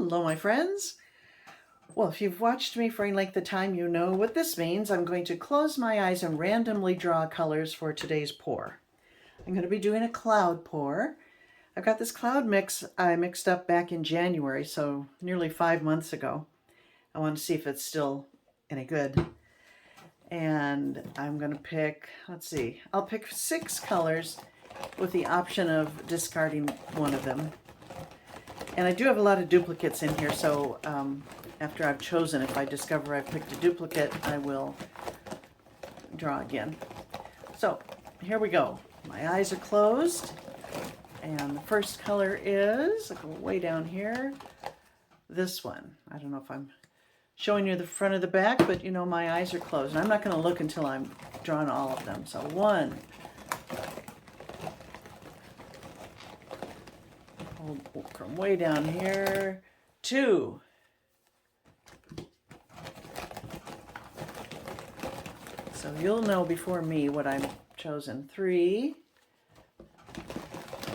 Hello, my friends. Well, if you've watched me for any length of time, you know what this means. I'm going to close my eyes and randomly draw colors for today's pour. I'm going to be doing a cloud pour. I've got this cloud mix I mixed up back in January, so nearly 5 months ago. I want to see if it's still any good. And I'm going to pick, let's see, I'll pick 6 colors with the option of discarding one of them. And I do have a lot of duplicates in here, so after I've chosen, if I discover I've picked a duplicate, I will draw again. So here we go. My eyes are closed, and the first color is, I'll go way down here, this one. I don't know if I'm showing you the front or the back, but you know my eyes are closed. And I'm not going to look until I'm drawn all of them. So 1. From way down here, 2, so you'll know before me what I'm chosen. 3,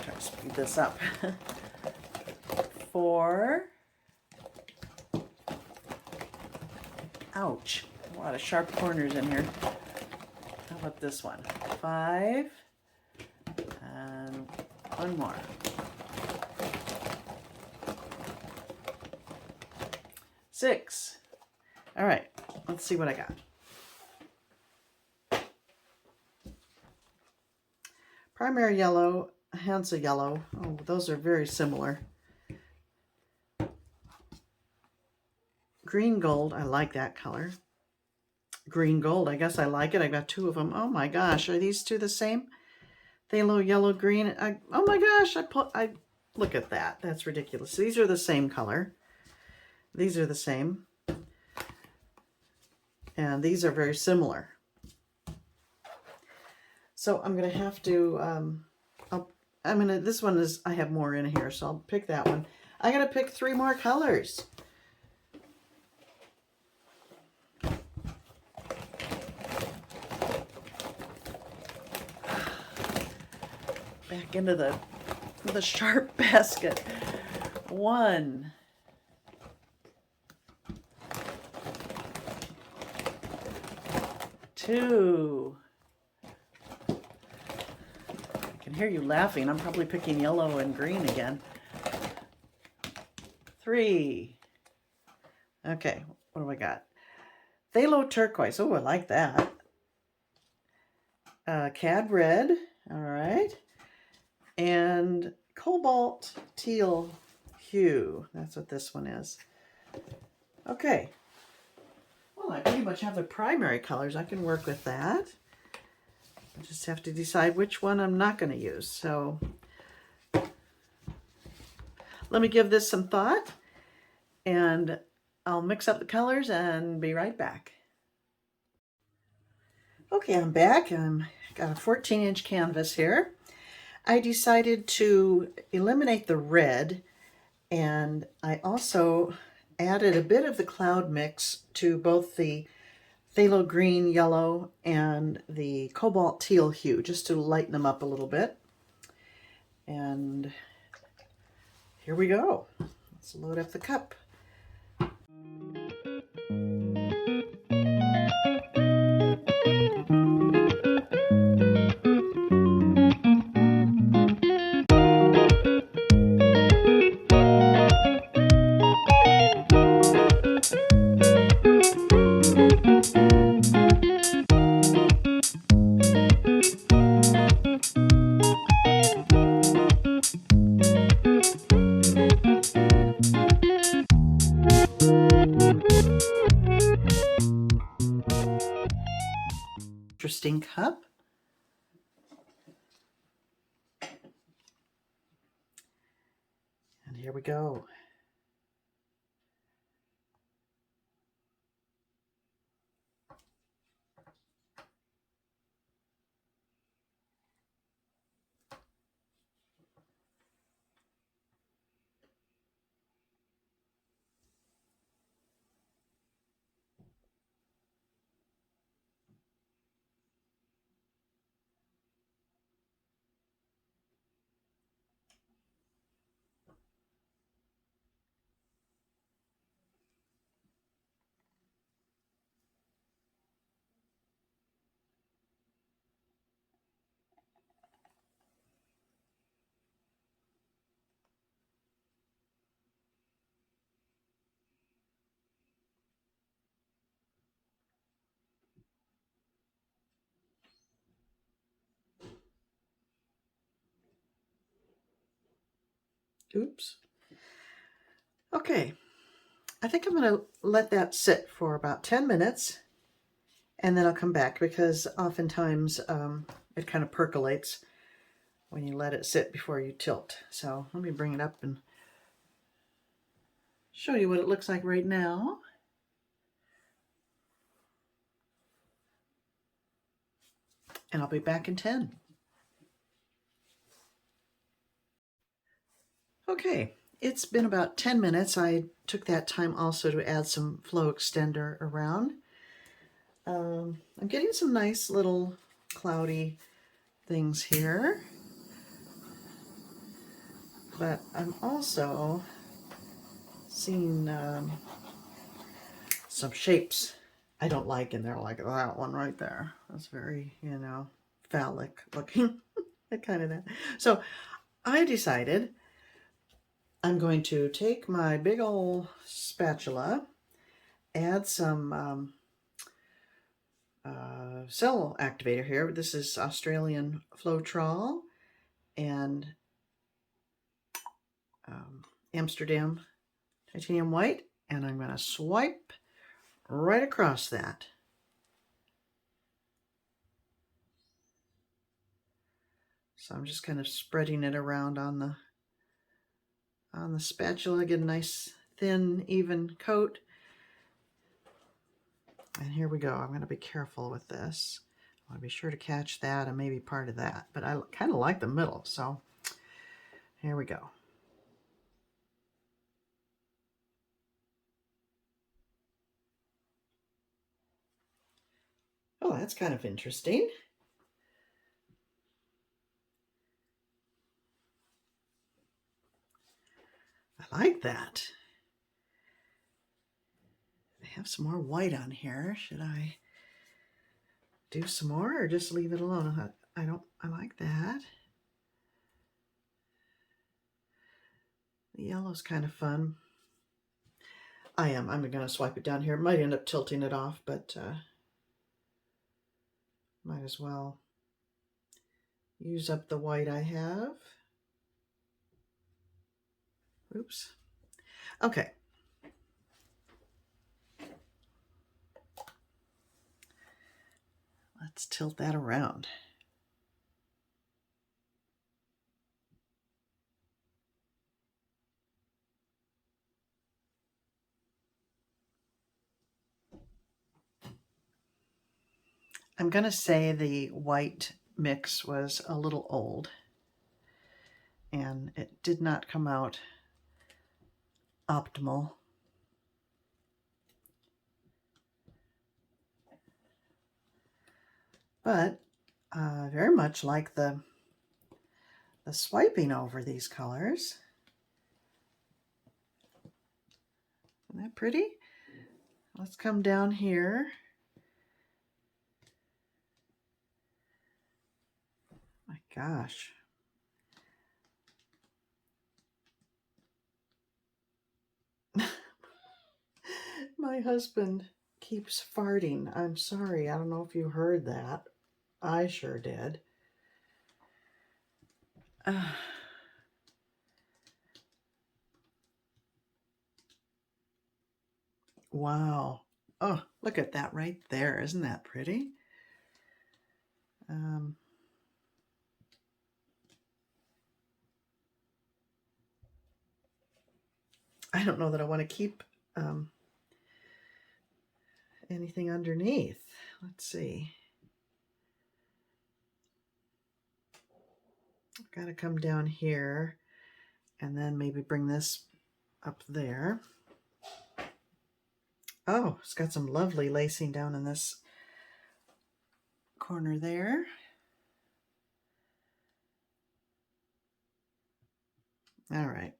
try to speed this up. 4, ouch, a lot of sharp corners in here. How about this one? 5, and one more. 6. All right, let's see what I got. Primary yellow, Hansa yellow. Oh, those are very similar. Green gold, I like that color. Green gold, I guess I like it. I got 2 of them. Oh my gosh, are these 2 the same? Phthalo Yellow Green. Oh my gosh, I look at that. That's ridiculous. These are the same color. These are the same, and these are very similar. So I'm going to have to, this one is, I have more in here, so I'll pick that one. I got to pick 3 more colors. Back into the sharp basket. 1. 2. I can hear you laughing. I'm probably picking yellow and green again. 3. Okay, what do I got? Phthalo Turquoise. Oh, I like that. Cad Red. All right. And Cobalt Teal Hue. That's what this one is. Okay. Well, I pretty much have the primary colors. I can work with that. I just have to decide which one I'm not going to use. So let me give this some thought, and I'll mix up the colors and be right back. Okay, I'm back. I've got a 14-inch canvas here. I decided to eliminate the red, and I also added a bit of the cloud mix to both the phthalo green yellow and the cobalt teal hue, just to lighten them up a little bit. And here we go. Let's load up the cup. Interesting cup. And here we go. Oops. Okay, I think I'm going to let that sit for about 10 minutes and then I'll come back because oftentimes it kind of percolates when you let it sit before you tilt. So let me bring it up and show you what it looks like right now. And I'll be back in 10. Okay, it's been about 10 minutes. I took that time also to add some flow extender around. I'm getting some nice little cloudy things here. But I'm also seeing some shapes I don't like in there, like that one right there. That's very, you know, phallic looking. Kind of that. So I decided I'm going to take my big old spatula, add some cell activator here. This is Australian Floetrol and Amsterdam titanium white, and I'm going to swipe right across that. So I'm just kind of spreading it around on the spatula, get a nice thin, even coat. And here we go. I'm going to be careful with this. I want to be sure to catch that and maybe part of that. But I kind of like the middle, so here we go. Oh, that's kind of interesting. I like that. I have some more white on here. Should I do some more or just leave it alone? I like that. The yellow's kind of fun. I'm going to swipe it down here. Might end up tilting it off, but might as well use up the white I have. Oops. Okay. Let's tilt that around. I'm going to say the white mix was a little old and it did not come out optimal. But very much like the swiping over these colors. Isn't that pretty? Let's come down here. My gosh. My husband keeps farting. I'm sorry. I don't know if you heard that. I sure did. Wow. Oh, look at that right there. Isn't that pretty? I don't know that I want to keep anything underneath. Let's see. I've got to come down here and then maybe bring this up there. Oh, it's got some lovely lacing down in this corner there. All right.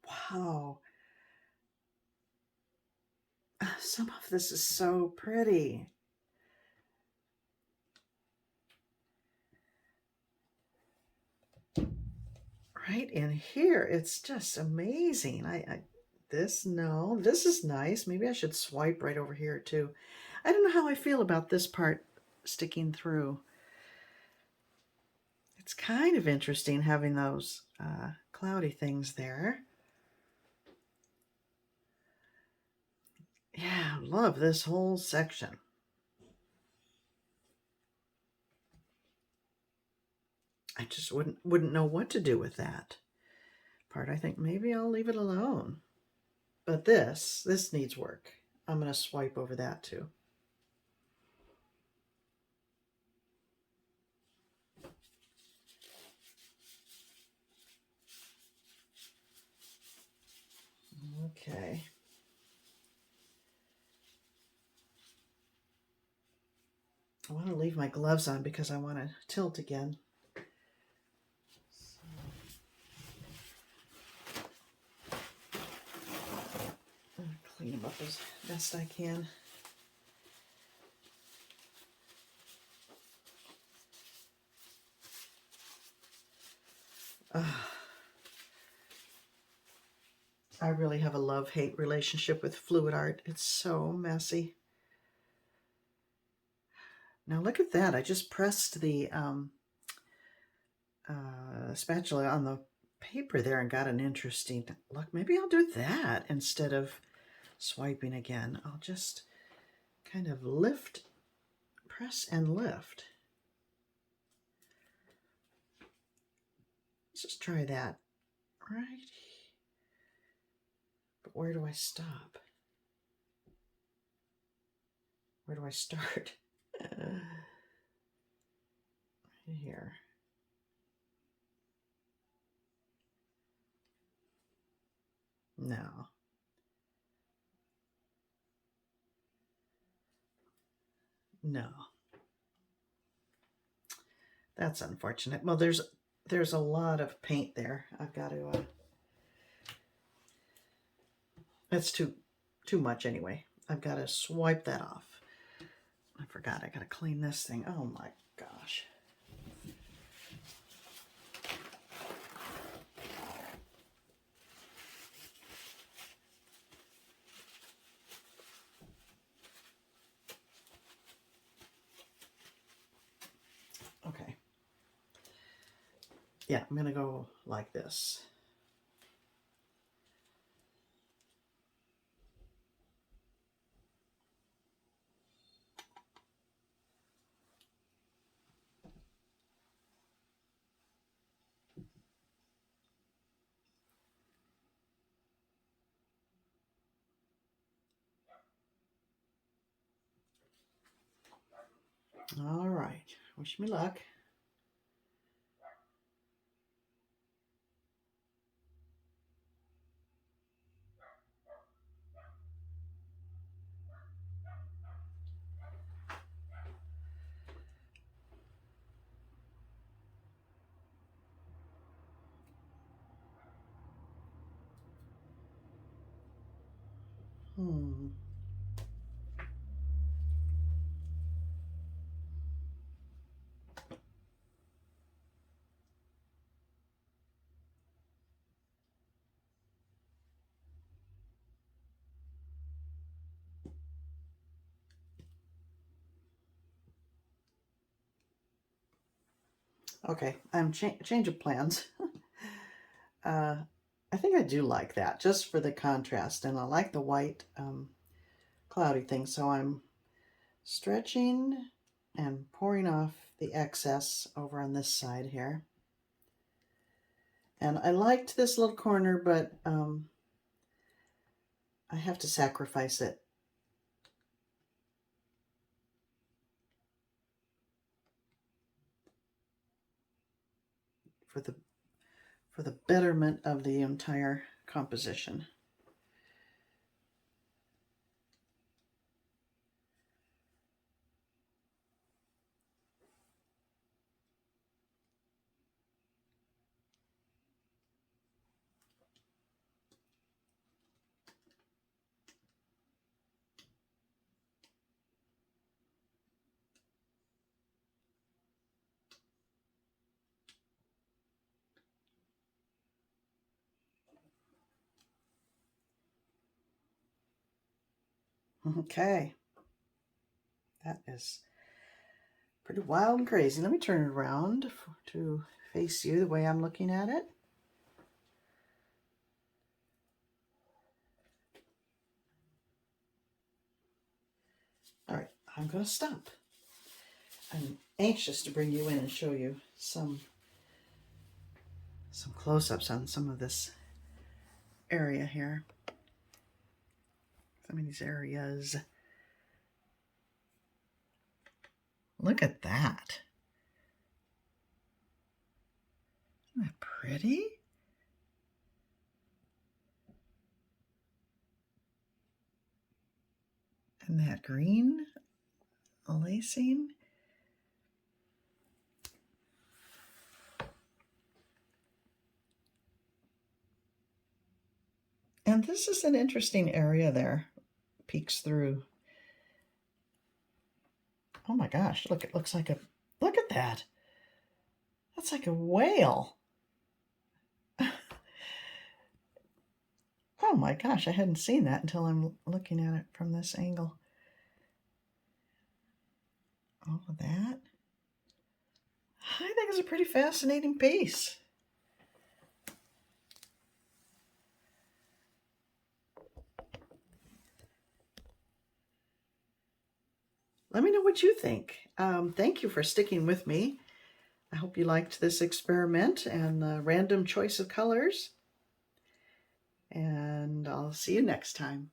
Wow. Some of this is so pretty. Right in here, it's just amazing. This is nice. Maybe I should swipe right over here too. I don't know how I feel about this part sticking through. It's kind of interesting having those cloudy things there. Yeah, love this whole section. I just wouldn't know what to do with that part. I think maybe I'll leave it alone. But this needs work. I'm going to swipe over that too. Okay. I want to leave my gloves on because I want to tilt again. I'll clean them up as best I can. I really have a love-hate relationship with fluid art. It's so messy. Now look at that. I just pressed the spatula on the paper there and got an interesting look. Maybe I'll do that instead of swiping again. I'll just kind of lift, press and lift. Let's just try that. Right. But where do I stop? Where do I start? Right here. No. No. That's unfortunate. Well, there's a lot of paint there. I've got to that's too much anyway. I've got to swipe that off. I forgot. I got to clean this thing. Oh my gosh. Okay. Yeah, I'm going to go like this. All right. Wish me luck. Okay, I'm change of plans. I think I do like that just for the contrast, and I like the white cloudy thing, so I'm stretching and pouring off the excess over on this side here. And I liked this little corner, but I have to sacrifice it. For the betterment of the entire composition. Okay. That is pretty wild and crazy. Let me turn it around to face you the way I'm looking at it. All right, I'm going to stop. I'm anxious to bring you in and show you some close-ups on some of this area here. Some of these areas. Look at that. Isn't that pretty? And that green lacing. And this is an interesting area there. Peeks through. Oh my gosh, look, it looks like look at that. That's like a whale. Oh my gosh, I hadn't seen that until I'm looking at it from this angle. All of that. I think it's a pretty fascinating piece. Let me know what you think. Thank you for sticking with me. I hope you liked this experiment and the random choice of colors. And I'll see you next time.